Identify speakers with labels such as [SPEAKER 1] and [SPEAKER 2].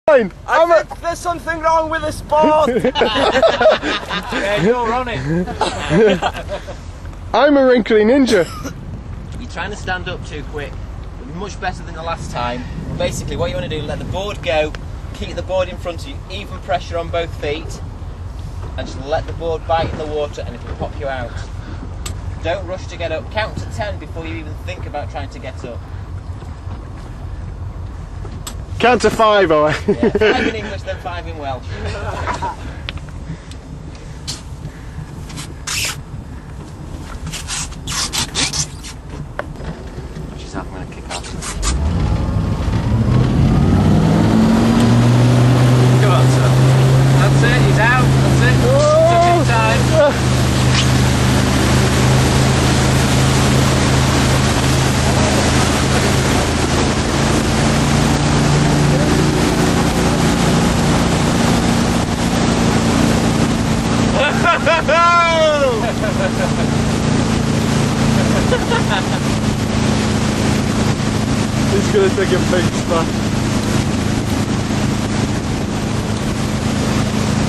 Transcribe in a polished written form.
[SPEAKER 1] I
[SPEAKER 2] think there's something wrong with the sport.
[SPEAKER 3] Yeah, you're on it.
[SPEAKER 1] I'm a wrinkly ninja.
[SPEAKER 3] You're trying to stand up too quick. Much better than the last time. Basically, what you want to do is let the board go, keep the board in front of you, even pressure on both feet, and just let the board bite in the water and it'll pop you out. Don't rush to get up. Count to 10 before you even think about trying to get up.
[SPEAKER 1] Count to 5, Owain.
[SPEAKER 3] Yeah, 5 in English, then 5 in Welsh. She's up, I'm going to kick off. Come on, sir. That's it, he's out. That's it. Took his time.
[SPEAKER 1] He's gonna take a big spot.